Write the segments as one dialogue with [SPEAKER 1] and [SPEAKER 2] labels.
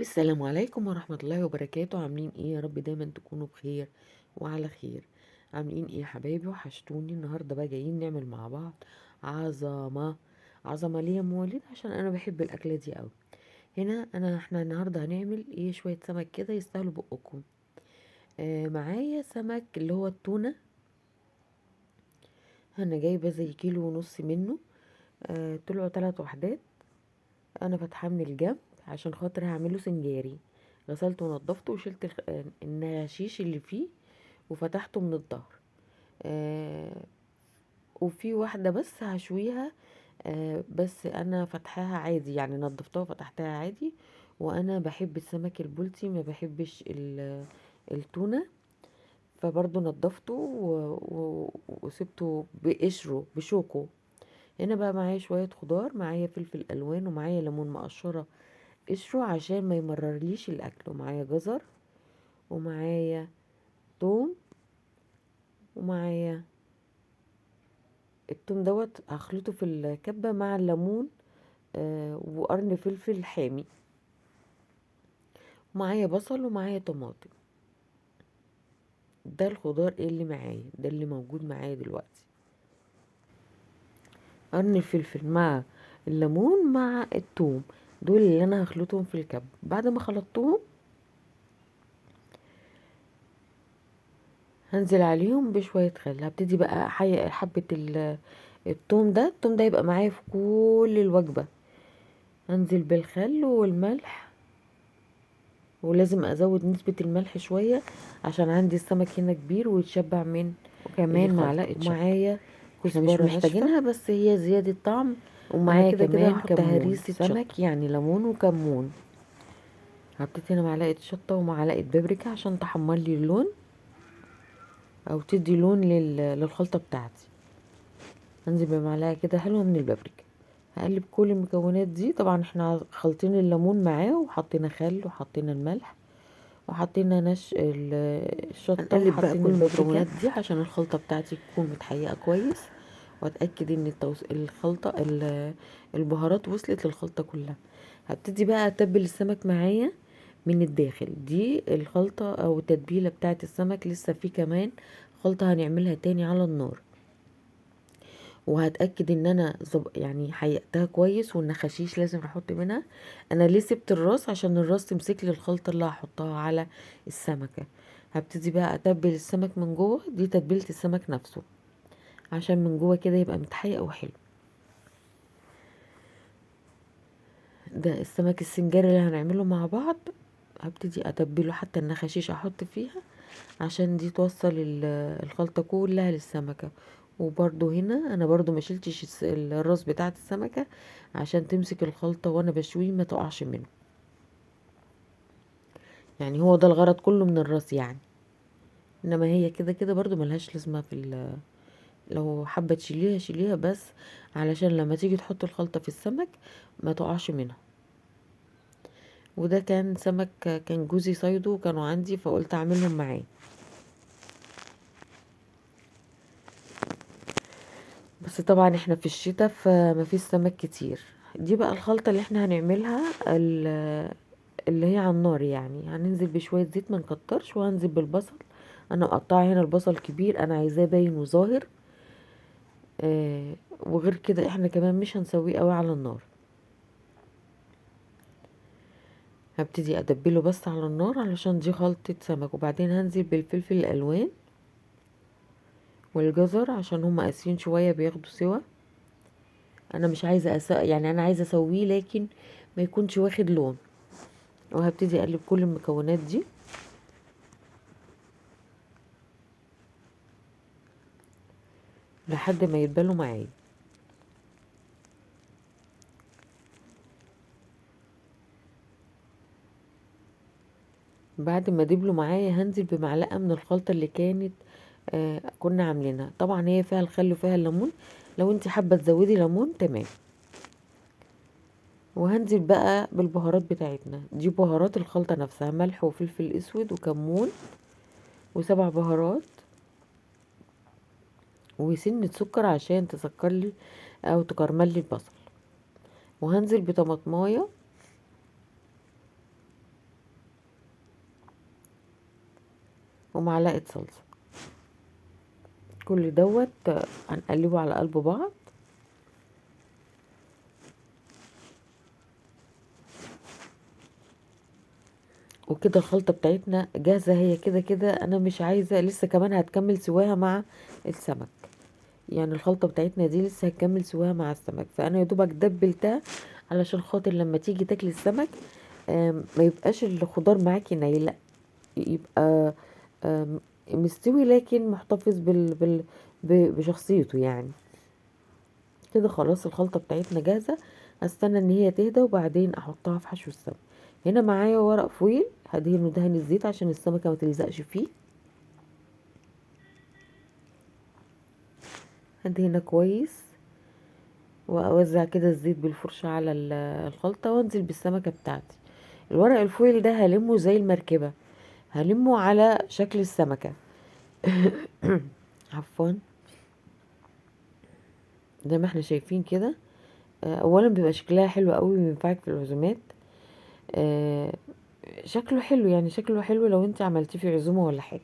[SPEAKER 1] السلام عليكم ورحمة الله وبركاته. عاملين ايه؟ يا رب دايما تكونوا بخير وعلى خير. عاملين ايه يا حبايبي؟ وحشتوني. النهاردة بقى جايين نعمل مع بعض عظمة. عظمة ليا مواليد عشان انا بحب الاكلة دي قوي. احنا النهاردة هنعمل ايه؟ شوية سمك كده يستاهلوا بقكم. معايا سمك اللي هو التونة. انا جايبة زي كيلو ونص منه. طلعوا 3 وحدات. انا فاتحاه من الجنب عشان خاطر هعمله سنجاري. غسلته ونضفته وشلت النشيش اللي فيه وفتحته من الظهر. آه وفي واحدة بس هشويها. بس انا فتحاها عادي، يعني نضفتها وفتحتها عادي. وانا بحب السمك البلطي، ما بحبش التونة. فبرضو نضفته وسبته بقشره بشوكه. هنا بقى معايا شوية خضار، معايا فلفل الوان ومعايا ليمون مقشرة قشره عشان ما يمررليش الاكل، ومعايا جزر ومعايا توم ومعايا التوم دوت هخلطه في الكبة مع الليمون. وقرن فلفل حامي. ومعايا بصل ومعايا طماطم. ده الخضار اللي معايا، ده اللي موجود معايا دلوقتي. قرن الفلفل مع الليمون مع التوم، دول اللي انا هخلطهم في الكبة. بعد ما خلطتهم هنزل عليهم بشوية خل. هبتدي بقى حبة التوم ده يبقى معايا في كل الوجبة. هنزل بالخل والملح، ولازم ازود نسبة الملح شوية عشان عندي السمك هنا كبير ويتشبع من وكمان معلقة شطة. معايا
[SPEAKER 2] احنا مش
[SPEAKER 1] كزبرة
[SPEAKER 2] محتاجينها،
[SPEAKER 1] ناشفة
[SPEAKER 2] بس هي زيادة طعم.
[SPEAKER 1] انا
[SPEAKER 2] ومعايا
[SPEAKER 1] كده كده
[SPEAKER 2] كمان
[SPEAKER 1] هحط
[SPEAKER 2] كمون
[SPEAKER 1] هريسة
[SPEAKER 2] سمك.
[SPEAKER 1] سمك، يعني ليمون وكمون. حطيت هنا معلقة شطة ومعلقة بابريكا عشان تحمر لي اللون او تدي لون للخلطة بتاعتي. هنزل بمعلقة كده حلوة من البابريكا. هقلب كل المكونات دي. طبعا احنا خلطين الليمون معاه وحطينا خل وحطينا الملح وحطينا الشطة
[SPEAKER 2] هنقلب بقى
[SPEAKER 1] وحطينا
[SPEAKER 2] كل
[SPEAKER 1] المكونات
[SPEAKER 2] المكونات.
[SPEAKER 1] دي عشان الخلطة بتاعتي تكون متحققة كويس. واتأكد ان البهارات وصلت للخلطة كلها. هبتدي بقى اتبل السمك معايا من الداخل. دي الخلطة او التتبيلة بتاعت السمك. لسه في كمان خلطة هنعملها تاني على النار، وهتأكد ان انا يعني حيقتها كويس. والنخاشيش لازم احط منها. انا ليه سبت الراس؟ عشان الراس تمسك لي الخلطة اللي هحطها على السمكة. هبتدي بقى اتبل السمك من جوه. دي تتبيلة السمك نفسه عشان من جوه كده يبقى متحيق وحلو. ده السمك السنجاري اللي هنعمله مع بعض. هبتدي اتبله، حتى النخاشيش احط فيها عشان دي توصل الخلطة كلها للسمكة. وبرضو هنا انا برضو ما شلتش الراس بتاعت السمكة عشان تمسك الخلطة وانا بشويه ما تقعش منه. يعني هو ده الغرض كله من الراس يعني. انما هي كده كده برضو ملهاش لازمة لو حابة تشيليها شيليها، بس علشان لما تيجي تحط الخلطة في السمك ما تقعش منها. وده كان سمك كان جوزي صيده وكانوا عندي فقلت اعملهم معاه. بس طبعا احنا في الشتاء فما فيش سمك كتير. دي بقى الخلطة اللي احنا هنعملها اللي هي على النار. يعني هننزل بشوية زيت، ما نكترش. وهنزل بالبصل. انا مقطعه هنا البصل كبير، انا عايزاه باين وظاهر. وغير كده احنا كمان مش هنسويه قوي على النار. هبتدي ادبله بس على النار علشان دي خلطة سمك. وبعدين هنزل بالفلفل الالوان والجزر عشان هما قاسيين شوية بياخدوا سوا. انا مش عايزة يعني انا عايزة اسويه لكن ما يكونش واخد لون. وهبتدي اقلب كل المكونات دي لحد ما يتبلوا معايا. بعد ما دبلوا معايا هنزل بمعلقة من الخلطة اللي كانت كنا عاملينها. طبعا هي فيها الخل وفيها الليمون، لو انت حابة تزودي ليمون تمام. وهنزل بقى بالبهارات بتاعتنا. دي بهارات الخلطة نفسها: ملح وفلفل اسود وكمون و7 بهارات وسنة سكر عشان تسكر لي او تكرمل لي البصل. وهنزل بطماطمايه ومعلقة صلصة. كل دوت هنقلبه على قلب بعض. وكده الخلطة بتاعتنا جاهزة، هي كده كده انا مش عايزة لسه كمان هتكمل سواها مع السمك. يعني الخلطة بتاعتنا دي لسه هتكمل سواها مع السمك، فانا يا دوبك دبلتها علشان خاطر لما تيجي تاكلي السمك ما يبقاش الخضار معاكي ني، لا يبقى آم، مستوي لكن محتفظ بشخصيته يعني. كده خلاص الخلطة بتاعتنا جاهزة. هستنى ان هي تهدى وبعدين احطها في حشو السمك. هنا معايا ورق فويل هدهنه دهن الزيت عشان السمكة ما تلزقش فيه. هدهنه كويس واوزع كده الزيت بالفرشة على الخلطة وانزل بالسمكة بتاعتي. الورق الفويل ده هلمه زي المركبة، هلمه على شكل السمكة. عفوا. زي ما احنا شايفين كده. اولا بيبقى شكلها حلو قوي وينفعك في العزومات. آه، شكله حلو، يعني شكله حلو لو انت عملتيه في عزومة ولا حاجة.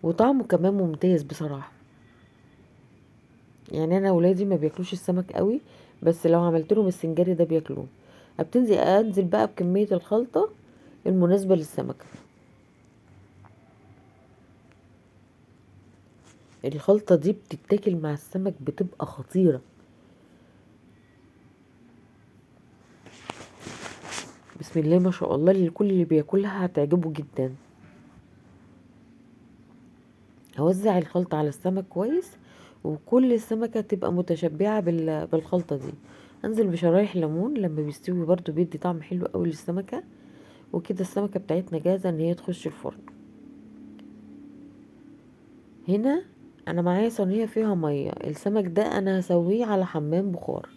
[SPEAKER 1] وطعمه كمان ممتاز بصراحة. يعني انا ولادي ما بياكلوش السمك قوي، بس لو عملت لهم السنجاري ده بياكلوه. ابتدي انزل بقى بكمية الخلطة المناسبة للسمكة. الخلطة دي بتتاكل مع السمك بتبقى خطيرة. بسم الله ما شاء الله، لكل اللي بياكلها هتعجبه جدا. هوزع الخلطة على السمك كويس، وكل السمكة تبقى متشبعة بالخلطة دي. انزل بشرايح ليمون لما بيستوي برضو بيدي طعم حلو قوي للسمكة. وكده السمكة بتاعتنا جاهزة ان هي تخش الفرن. هنا انا معايا صينية فيها مية، السمك ده انا هسويه على حمام بخار.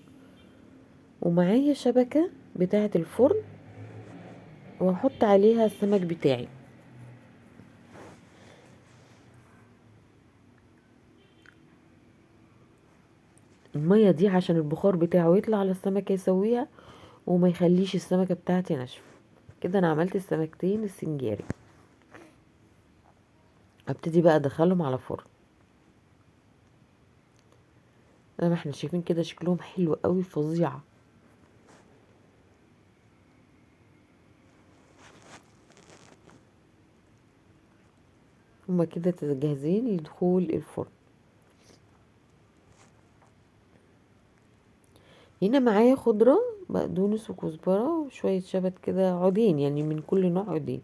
[SPEAKER 1] ومعايا شبكة بتاعة الفرن وهحط عليها السمك بتاعي. المية دي عشان البخار بتاعه يطلع على السمكة يسويها وما يخليش السمكة بتاعتي ناشفة. كده انا عملت السمكتين السنجاري. ابتدي بقى ادخلهم على فرن. زي ما احنا شايفين كده شكلهم حلو قوي فظيعة. هما كده جاهزين لدخول الفرن. هنا معايا خضرة، بقدونس وكزبرة وشوية شبت كده عودين، يعني من كل نوع عودين.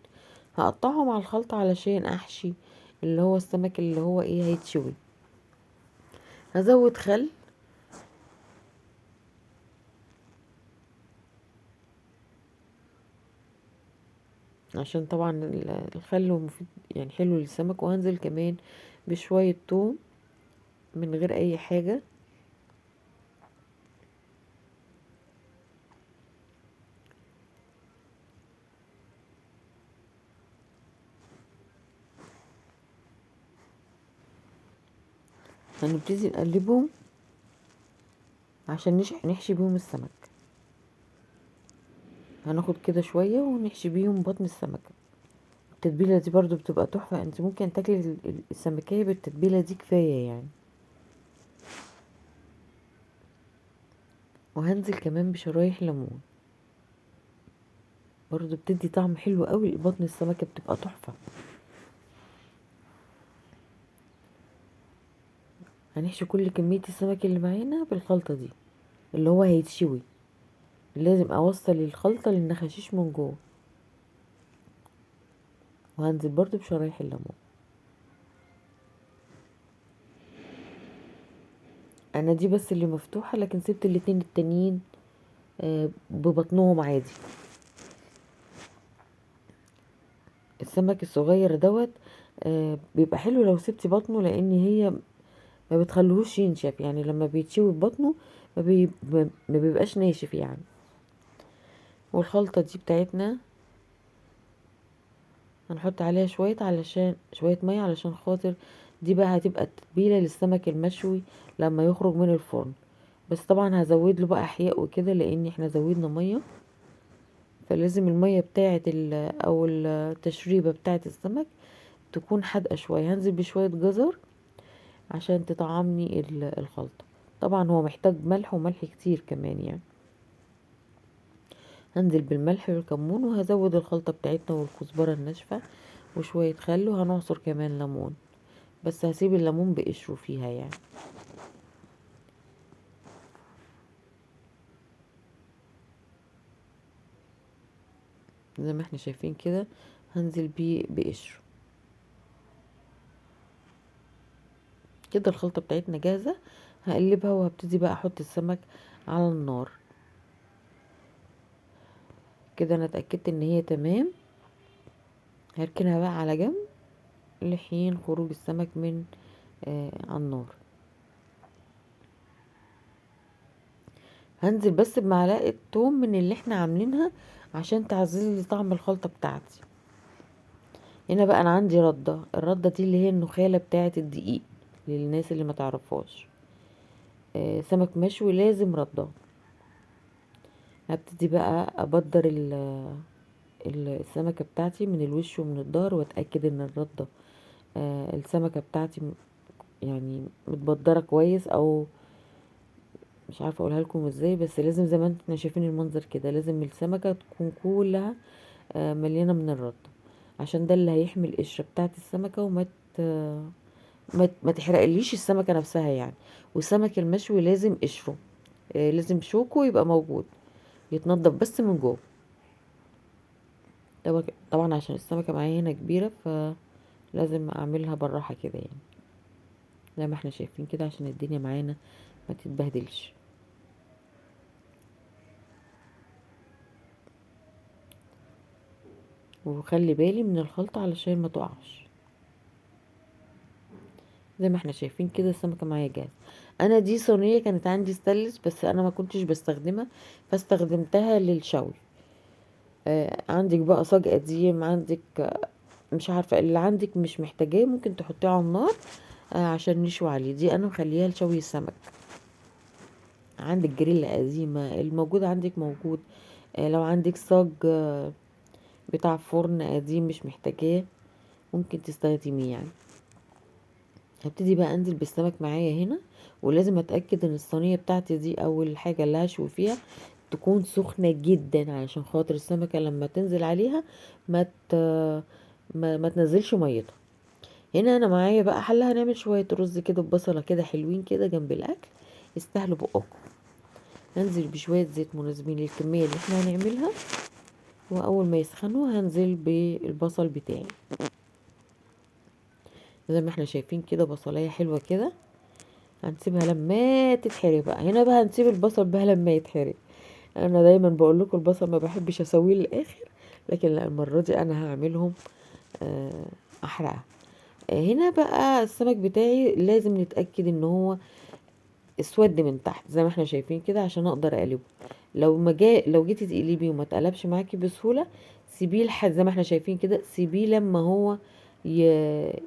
[SPEAKER 1] هقطعهم على الخلطة علشان احشي اللي هو السمك اللي هو ايه هيتشوي. هزود خل. عشان طبعا الخل مفيد يعني حلو للسمك. وهنزل كمان بشوية توم من غير اي حاجة. هنبتدي نقلبهم عشان نحشي بيهم السمك. هناخد كده شوية ونحشي بيهم بطن السمكة. التتبيلة دي برضو بتبقى تحفة، انت ممكن تاكلي السمكية بالتتبيلة دي كفاية يعني. وهنزل كمان بشرايح ليمون، برضو بتدي طعم حلو قوي. بطن السمكة بتبقى تحفة. هنحشي كل كمية السمك اللي معانا بالخلطة دي اللي هو هيتشوي. لازم اوصل الخلطة للنخاشيش من جوه. وهنزل برضو بشرايح الليمون. انا دي بس اللي مفتوحة، لكن سبت الاتنين التانيين ببطنهم عادي. السمك الصغير دوت بيبقى حلو لو سبتي بطنه، لان هي ما بتخلوهوش ينشف، يعني لما بيتشوي ببطنه ما بيبقاش ناشف يعني. والخلطة دي بتاعتنا هنحط عليها شوية مية علشان خاطر دي بقى هتبقى التتبيلة للسمك المشوي لما يخرج من الفرن. بس طبعا هزود له بقى احياء وكده لان احنا زودنا مية. فلازم المية بتاعت او التشريبة بتاعت السمك تكون حادقة شوية. هنزل بشوية جزر عشان تطعمني الخلطة. طبعا هو محتاج ملح، وملح كتير كمان يعني. هنزل بالملح والكمون، وهزود الخلطة بتاعتنا والكزبرة الناشفة وشوية خل، وهنعصر كمان ليمون، بس هسيب الليمون بقشره فيها يعني. زي ما احنا شايفين كده هنزل بيه بقشره كده. الخلطة بتاعتنا جاهزة. هقلبها وهبتدي بقى احط السمك على النار كده. انا اتأكدت ان هي تمام. هركنها بقى على جنب لحين خروج السمك من على النار. هنزل بس بمعلقة توم من اللي احنا عاملينها عشان تعزز لي طعم الخلطة بتاعتي. هنا بقى انا عندي ردة. الردة دي اللي هي النخالة بتاعة الدقيق للناس اللي ما تعرفهاش. سمك مشوي لازم ردة. هبتدي بقى ابدر السمكة بتاعتي من الوش ومن الظهر، واتأكد ان الردة السمكة بتاعتي يعني متبدرة كويس، او مش عارفة اقولها لكم ازاي، بس لازم زي ما احنا شايفين المنظر كده، لازم السمكة تكون كلها مليانة من الردة، عشان ده اللي هيحمي القشرة بتاعت السمكة وما ما تحرقليش السمكة نفسها يعني. والسمك المشوي لازم قشره لازم شوكه يبقى موجود، يتنضف بس من جوه. طبعا عشان السمكة معايا هنا كبيرة، فلازم اعملها بالراحة كده يعني، زي ما احنا شايفين كده، عشان الدنيا معانا ما تتبهدلش. وخلي بالي من الخلطة علشان ما تقعش. زي ما احنا شايفين كده السمكة معايا جاهزة. انا دي صينية كانت عندي ستانلس، بس انا ما كنتش بستخدمها فاستخدمتها للشوي. عندك بقى صاج قديم، عندك مش عارفة اللي عندك مش محتاجاه ممكن تحطيه على النار عشان نشوي عليه. دي انا مخليها لشوي السمك. عندك جريل قديمة، الموجود عندك موجود. لو عندك صاج بتاع فرن قديم مش محتاجاه ممكن تستخدميه يعني. هبتدي بقى انزل بالسمك معايا هنا، ولازم اتاكد ان الصينيه بتاعتي دي اول حاجه اللي هشوي فيها تكون سخنه جدا، علشان خاطر السمكه لما تنزل عليها ما ت... ما تنزلش ميتها. هنا انا معايا بقى حله، هنعمل شويه رز كده ببصله كده حلوين كده جنب الاكل يستاهلوا بقكم. هنزل بشويه زيت مناسبين للكميه اللي احنا هنعملها، واول ما يسخنوا هنزل بالبصل بتاعي. زي ما احنا شايفين كده بصلايه حلوه كده. هنسيبها لما تتحرق بقى. هنا بقى هنسيب البصل بقى لما يتحرق. انا دايما بقول لكم البصل ما بحبش اسويه للاخر، لكن لا، المره دي انا هعملهم احرقها. هنا بقى السمك بتاعي لازم نتاكد ان هو اسود من تحت زي ما احنا شايفين كده عشان اقدر اقلبه. لو جيتي تقلبيه وما تقلبش معاكي بسهوله، سيبيه لحد زي ما احنا شايفين كده، سيبيه لما هو ي...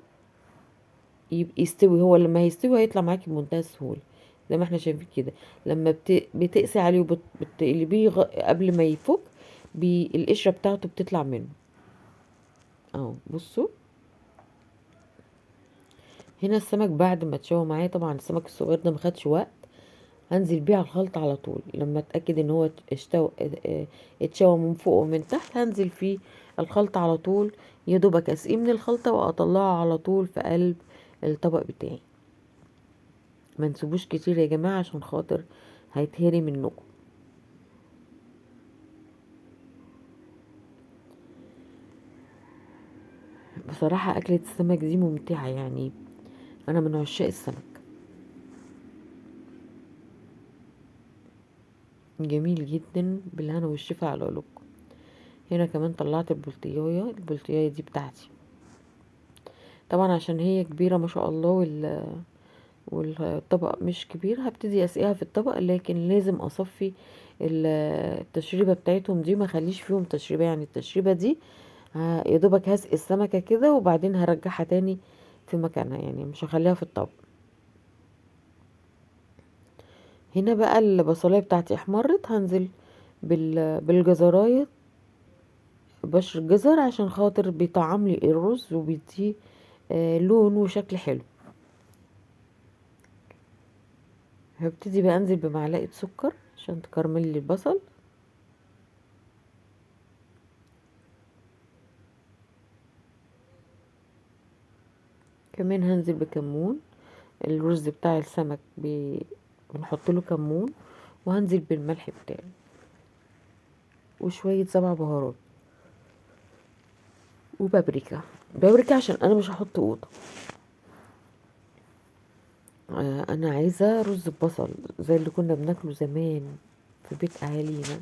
[SPEAKER 1] يستوي. هو لما هيستوي هيطلع معاكي بمنتهى السهولة زي ما احنا شايفين كده. لما بتقسي عليه وبتقلبيه قبل ما يفك، القشرة بتاعته بتطلع منه اهو. بصوا هنا السمك بعد ما اتشوى معايا، طبعا السمك الصغير ده مخدش وقت. هنزل بيه على الخلطة على طول. لما اتأكد ان هو اتشوى من فوق ومن تحت، هنزل فيه الخلطة على طول. يا دوبك اسقيه من الخلطة واطلعه على طول في قلب الطبق بتاعي. ما نسيبوش كتير يا جماعة عشان خاطر هيتهري منكم. بصراحة أكلة السمك دي ممتعة يعني، أنا من عشاق السمك. جميل جدا، بالهنا والشفا على قلوبكم. هنا كمان طلعت البلطياية دي بتاعتي. طبعا عشان هي كبيرة ما شاء الله، والطبق مش كبير، هبتدي أسقيها في الطبق، لكن لازم أصفي التشريبة بتاعتهم دي، ما خليش فيهم تشريبة يعني. التشريبة دي يا دوبك هسقي السمكة كده وبعدين هرجعها تاني في مكانها يعني، مش هخليها في الطبق. هنا بقى البصلايه بتاعتي احمرت، هنزل بالجزرايه. بشر الجزر عشان خاطر بيطعم لي الرز وبيديه لون وشكل حلو. هبتدي بقى انزل بمعلقة سكر عشان تكرمل لي البصل. كمان هنزل بكمون. الرز بتاع السمك بنحط له كمون. وهنزل بالملح بتاعي وشوية 7 بهارات وبابريكا. بابريكا عشان انا مش هحط قوطة. انا عايزة رز ببصل زي اللي كنا بناكله زمان في بيت اهالينا.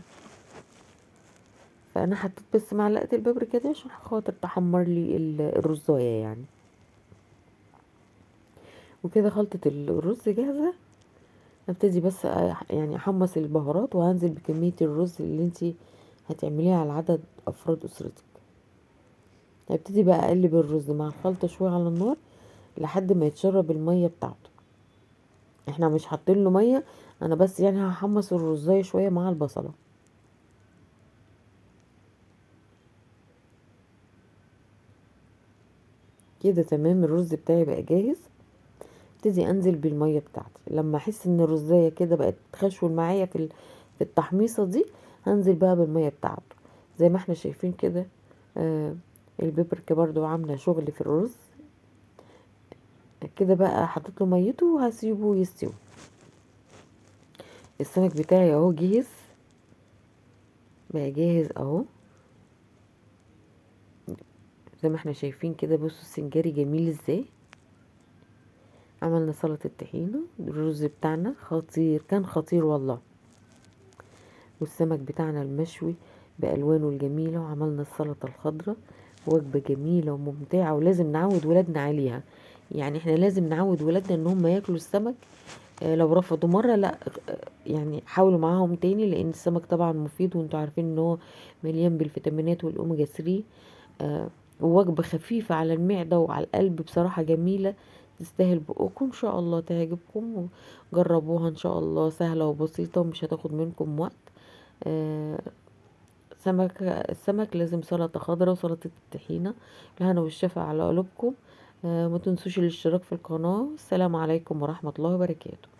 [SPEAKER 1] فانا حطيت بس معلقة البابريكا دي عشان خاطر تحمر لي الرزاية يعني. وكده خلطة الرز جاهزة. هبتدي بس يعني احمص البهارات وهنزل بكمية الرز اللي انتي هتعمليها على عدد افراد اسرتك. هبتدي بقى اقلب الرز مع الخلطة شوية على النار لحد ما يتشرب المية بتاعته. احنا مش حاطين له مية، انا بس يعني هحمص الرزاية شوية مع البصلة. كده تمام، الرز بتاعي بقى جاهز. ابتدي انزل بالمية بتاعتي لما احس ان الرزاية كده بقت تخشول معايا في التحميصة دي. هنزل بقى بالمية بتاعته زي ما احنا شايفين كده. آه البيبركة برضو عاملة شغل في الرز. كده بقى حطيت له ميته وهسيبه يستوي. السمك بتاعي اهو جاهز، بقى جاهز اهو زي ما احنا شايفين كده. بصوا السنجاري جميل ازاي. عملنا سلطة طحينة. الرز بتاعنا خطير، كان خطير والله. والسمك بتاعنا المشوي بألوانه الجميلة. وعملنا السلطة الخضراء. وجبة جميلة وممتعة ولازم نعود ولادنا عليها. يعني احنا لازم نعود ولادنا ان هم ياكلوا السمك. لو رفضوا مرة لا، يعني حاولوا معاهم تاني لان السمك طبعا مفيد وانتوا عارفين ان هو مليان بالفيتامينات والاوميجا 3. ووجبة خفيفة على المعدة وعلى القلب بصراحة جميلة. تستاهل بقكم ان شاء الله تعجبكم. وجربوها ان شاء الله، سهلة وبسيطة ومش هتاخد منكم وقت. آه السمك لازم سلطة خضراء وسلطة الطحينة. الهنا والشفا على قلوبكم. ما تنسوش الاشتراك في القناة. السلام عليكم ورحمة الله وبركاته.